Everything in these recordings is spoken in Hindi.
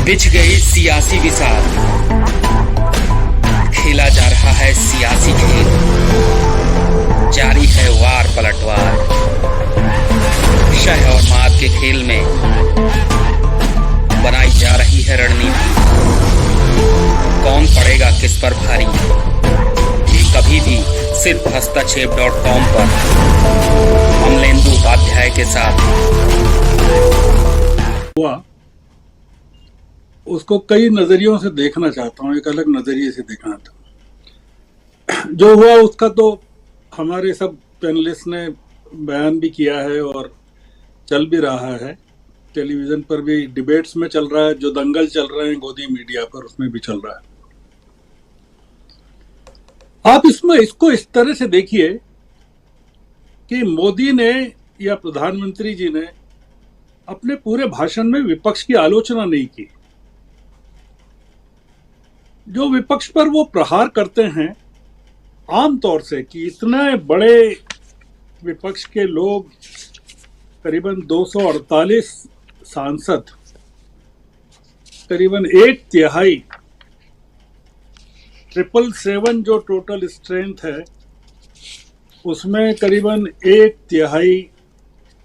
बिछ गई सियासी विसार, खेला जा रहा है सियासी खेल, जारी है वार पलटवार। शह और मात के खेल में बनाई जा रही है रणनीति। कौन पड़ेगा किस पर भारी, ये कभी भी सिर्फ हस्तक्षेप.com पर अमलेंदु उपाध्याय के साथ हुआ। उसको कई नजरियों से देखना चाहता हूँ, एक अलग नजरिए से देखना था। जो हुआ उसका तो हमारे सब पैनलिस्ट ने बयान भी किया है और चल भी रहा है, टेलीविजन पर भी डिबेट्स में चल रहा है, जो दंगल चल रहे हैं गोदी मीडिया पर उसमें भी चल रहा है। आप इसको इस तरह से देखिए कि मोदी ने या प्रधानमंत्री जी ने अपने पूरे भाषण में विपक्ष की आलोचना नहीं की। जो विपक्ष पर वो प्रहार करते हैं आमतौर से कि इतने बड़े विपक्ष के लोग, करीबन 248 सांसद, करीबन 1/3, 777 जो टोटल स्ट्रेंथ है उसमें करीबन 1/3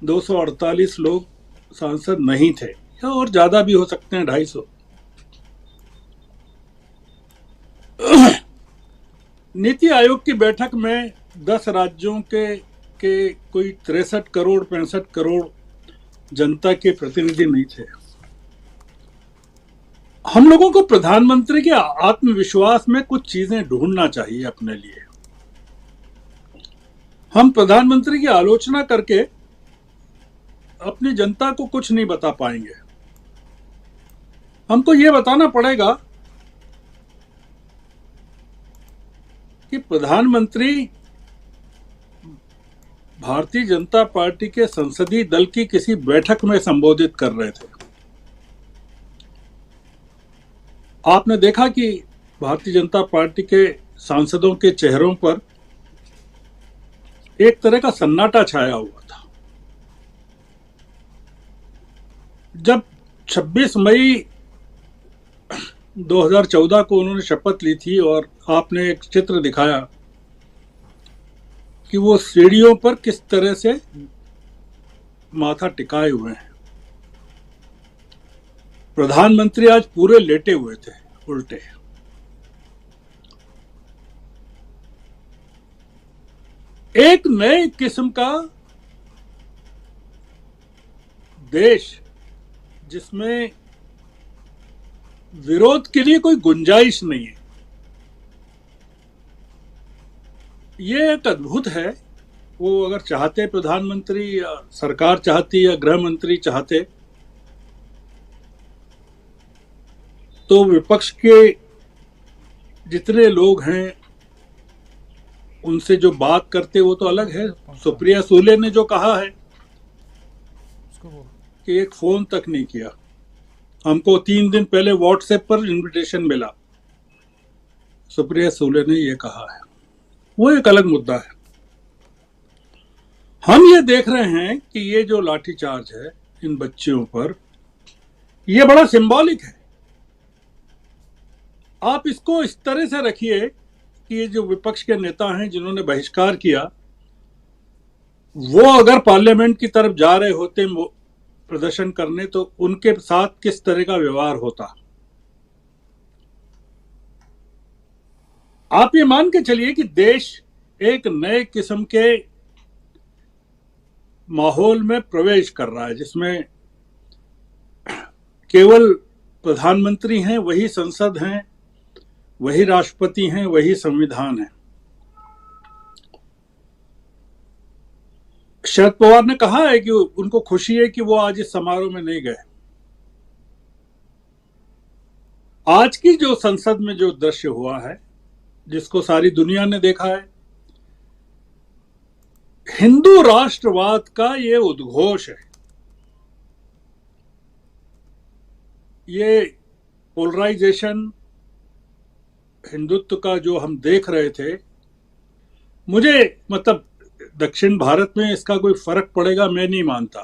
248 लोग सांसद नहीं थे, या और ज्यादा भी हो सकते हैं, 250। नीति आयोग की बैठक में 10 राज्यों के कोई 63 करोड़ 65 करोड़ जनता के प्रतिनिधि नहीं थे। हम लोगों को प्रधानमंत्री के आत्मविश्वास में कुछ चीजें ढूंढना चाहिए अपने लिए। हम प्रधानमंत्री की आलोचना करके अपनी जनता को कुछ नहीं बता पाएंगे। हमको यह बताना पड़ेगा कि प्रधानमंत्री भारतीय जनता पार्टी के संसदीय दल की किसी बैठक में संबोधित कर रहे थे। आपने देखा कि भारतीय जनता पार्टी के सांसदों के चेहरों पर एक तरह का सन्नाटा छाया हुआ था। जब 26 मई 2014 को उन्होंने शपथ ली थी और आपने एक चित्र दिखाया कि वो सीढ़ियों पर किस तरह से माथा टिकाए हुए हैं। प्रधानमंत्री आज पूरे लेटे हुए थे, उल्टे। एक नए किस्म का देश जिसमें विरोध के लिए कोई गुंजाइश नहीं है, ये एक अद्भुत है। वो अगर चाहते प्रधानमंत्री या सरकार चाहती या गृह मंत्री चाहते तो विपक्ष के जितने लोग हैं उनसे जो बात करते वो तो अलग है। सुप्रिया सूले ने जो कहा है कि एक फोन तक नहीं किया, हमको 3 दिन पहले व्हाट्सएप पर इनविटेशन मिला, सुप्रिया सूले ने ये कहा है, वो एक अलग मुद्दा है। हम ये देख रहे हैं कि ये जो लाठीचार्ज है इन बच्चियों पर, ये बड़ा सिंबॉलिक है। आप इसको इस तरह से रखिए कि ये जो विपक्ष के नेता हैं जिन्होंने बहिष्कार किया, वो अगर पार्लियामेंट की तरफ जा रहे होते प्रदर्शन करने तो उनके साथ किस तरह का व्यवहार होता। आप ये मान के चलिए कि देश एक नए किस्म के माहौल में प्रवेश कर रहा है जिसमें केवल प्रधानमंत्री हैं, वही संसद हैं, वही राष्ट्रपति हैं, वही संविधान है। शरद पवार ने कहा है कि उनको खुशी है कि वो आज इस समारोह में नहीं गए। आज की जो संसद में जो दृश्य हुआ है, जिसको सारी दुनिया ने देखा है, हिंदू राष्ट्रवाद का ये उद्घोष है। ये पोलराइजेशन, हिंदुत्व का जो हम देख रहे थे, मुझे मतलब दक्षिण भारत में इसका कोई फर्क पड़ेगा मैं नहीं मानता।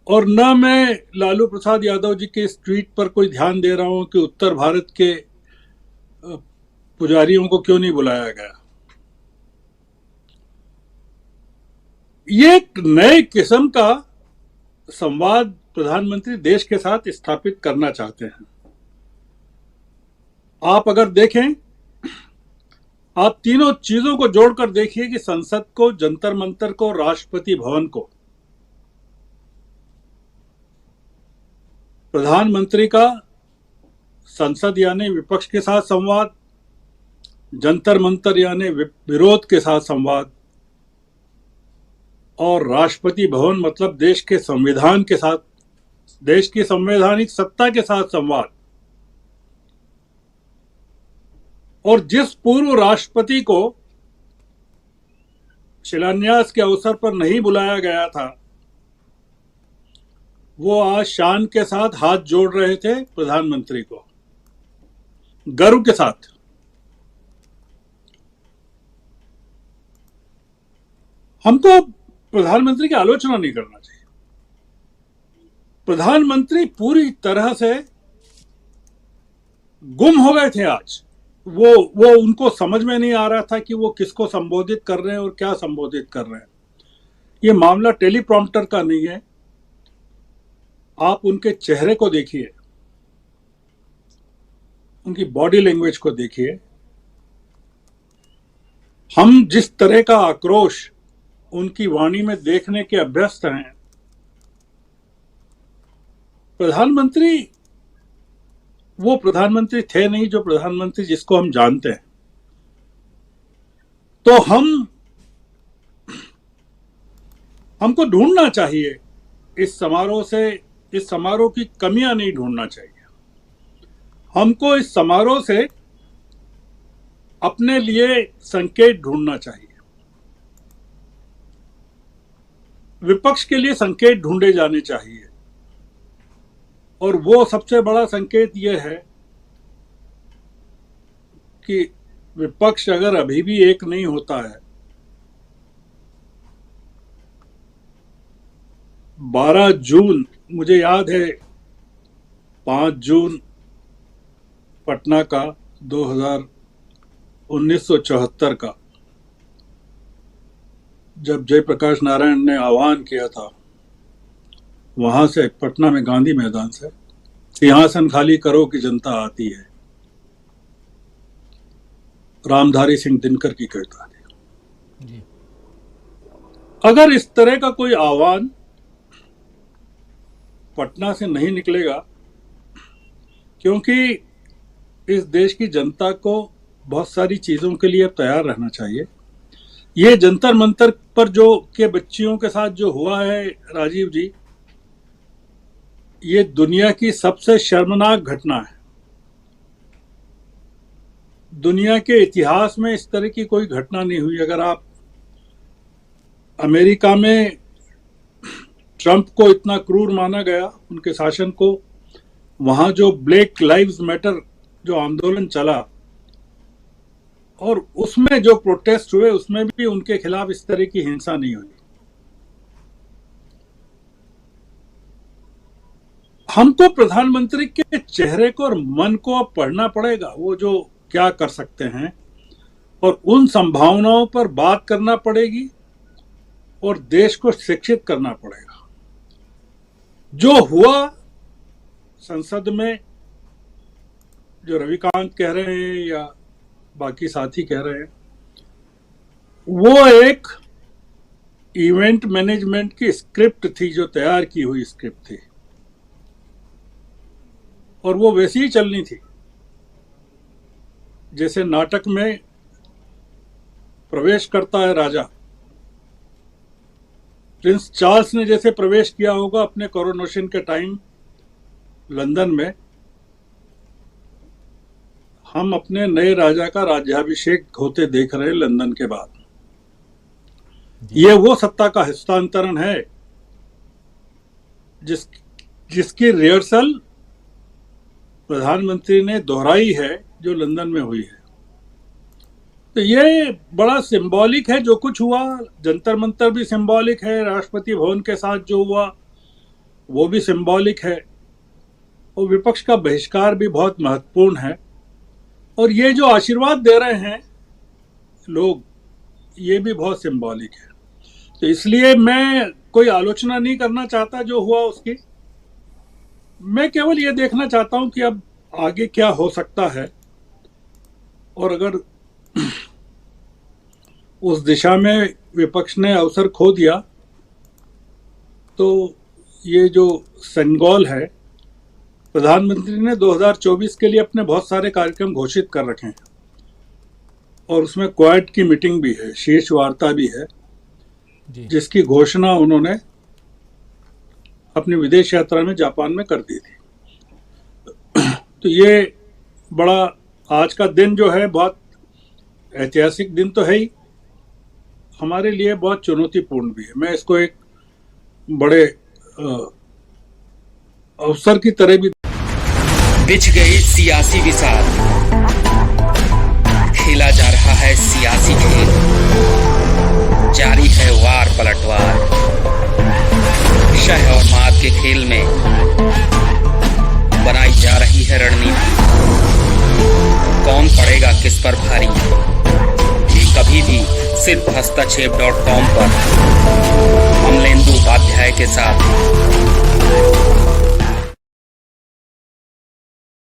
और न मैं लालू प्रसाद यादव जी के इस ट्वीट पर कोई ध्यान दे रहा हूं कि उत्तर भारत के पुजारियों को क्यों नहीं बुलाया गया। ये एक नए किस्म का संवाद प्रधानमंत्री देश के साथ स्थापित करना चाहते हैं। आप अगर देखें, आप तीनों चीजों को जोड़कर देखिए कि संसद को, जंतर मंतर को, राष्ट्रपति भवन को, प्रधानमंत्री का संसद यानी विपक्ष के साथ संवाद, जंतर मंतर यानी विरोध के साथ संवाद, और राष्ट्रपति भवन मतलब देश के संविधान के साथ, देश की संवैधानिक सत्ता के साथ संवाद। और जिस पूर्व राष्ट्रपति को शिलान्यास के अवसर पर नहीं बुलाया गया था, वो आज शान के साथ हाथ जोड़ रहे थे प्रधानमंत्री को, गर्व के साथ। हमको प्रधानमंत्री की आलोचना नहीं करना चाहिए। प्रधानमंत्री पूरी तरह से गुम हो गए थे आज। वो उनको समझ में नहीं आ रहा था कि वो किसको संबोधित कर रहे हैं और क्या संबोधित कर रहे हैं। ये मामला टेलीप्रॉम्प्टर का नहीं है। आप उनके चेहरे को देखिए, उनकी बॉडी लैंग्वेज को देखिए। हम जिस तरह का आक्रोश उनकी वाणी में देखने के अभ्यस्त हैं, प्रधानमंत्री वो प्रधानमंत्री थे नहीं जो प्रधानमंत्री जिसको हम जानते हैं। तो हमको ढूंढना चाहिए इस समारोह की कमियां नहीं ढूंढना चाहिए। हमको इस समारोह से अपने लिए संकेत ढूंढना चाहिए। विपक्ष के लिए संकेत ढूंढे जाने चाहिए, और वो सबसे बड़ा संकेत यह है कि विपक्ष अगर अभी भी एक नहीं होता है, 12 जून, मुझे याद है 5 जून पटना का 1974 का, जब जयप्रकाश नारायण ने आह्वान किया था वहां से, पटना में गांधी मैदान से, सिंहासन खाली करो कि जनता आती है, रामधारी सिंह दिनकर की कविता थी। अगर इस तरह का कोई आह्वान पटना से नहीं निकलेगा, क्योंकि इस देश की जनता को बहुत सारी चीजों के लिए तैयार रहना चाहिए। ये जंतर मंतर पर जो के बच्चियों के साथ जो हुआ है राजीव जी, ये दुनिया की सबसे शर्मनाक घटना है। दुनिया के इतिहास में इस तरह की कोई घटना नहीं हुई। अगर आप अमेरिका में ट्रंप को इतना क्रूर माना गया, उनके शासन को, वहां जो ब्लैक लाइव्स मैटर जो आंदोलन चला और उसमें जो प्रोटेस्ट हुए, उसमें भी उनके खिलाफ इस तरह की हिंसा नहीं हुई। हमको प्रधानमंत्री के चेहरे को और मन को अब पढ़ना पड़ेगा, वो जो क्या कर सकते हैं, और उन संभावनाओं पर बात करना पड़ेगी और देश को शिक्षित करना पड़ेगा। जो हुआ संसद में, जो रविकांत कह रहे हैं या बाकी साथी कह रहे हैं, वो एक इवेंट मैनेजमेंट की स्क्रिप्ट थी, जो तैयार की हुई स्क्रिप्ट थी, और वो वैसी ही चलनी थी जैसे नाटक में प्रवेश करता है राजा। प्रिंस चार्ल्स ने जैसे प्रवेश किया होगा अपने कोरोनेशन के टाइम लंदन में, हम अपने नए राजा का राज्याभिषेक होते देख रहे हैं लंदन के बाद। ये वो सत्ता का हस्तांतरण है जिसकी रिहर्सल प्रधानमंत्री ने दोहराई है, जो लंदन में हुई है। तो ये बड़ा सिंबॉलिक है जो कुछ हुआ। जंतर मंतर भी सिंबॉलिक है, राष्ट्रपति भवन के साथ जो हुआ वो भी सिंबॉलिक है, और विपक्ष का बहिष्कार भी बहुत महत्वपूर्ण है। और ये जो आशीर्वाद दे रहे हैं लोग, ये भी बहुत सिंबॉलिक है। तो इसलिए मैं कोई आलोचना नहीं करना चाहता जो हुआ उसकी। मैं केवल ये देखना चाहता हूं कि अब आगे क्या हो सकता है, और अगर उस दिशा में विपक्ष ने अवसर खो दिया तो ये जो सेनेगल है, प्रधानमंत्री ने 2024 के लिए अपने बहुत सारे कार्यक्रम घोषित कर रखे हैं, और उसमें क्वाड की मीटिंग भी है, शीर्ष वार्ता भी है, जिसकी घोषणा उन्होंने अपनी विदेश यात्रा में जापान में कर दी थी। तो ये बड़ा, आज का दिन जो है बहुत ऐतिहासिक दिन तो है ही, हमारे लिए बहुत चुनौतीपूर्ण भी है। मैं इसको एक बड़े अवसर की तरह भी। बिछ गई सियासी विसार, खेला जा रहा है सियासी खेल, जारी है वार पलटवार। शह और मात के खेल में बनाई जा रही है रणनीति, कौन पड़ेगा किस पर भारी, ये कभी भी सिर्फ हस्तक्षेप.com पर अमलेंदु उपाध्याय के साथ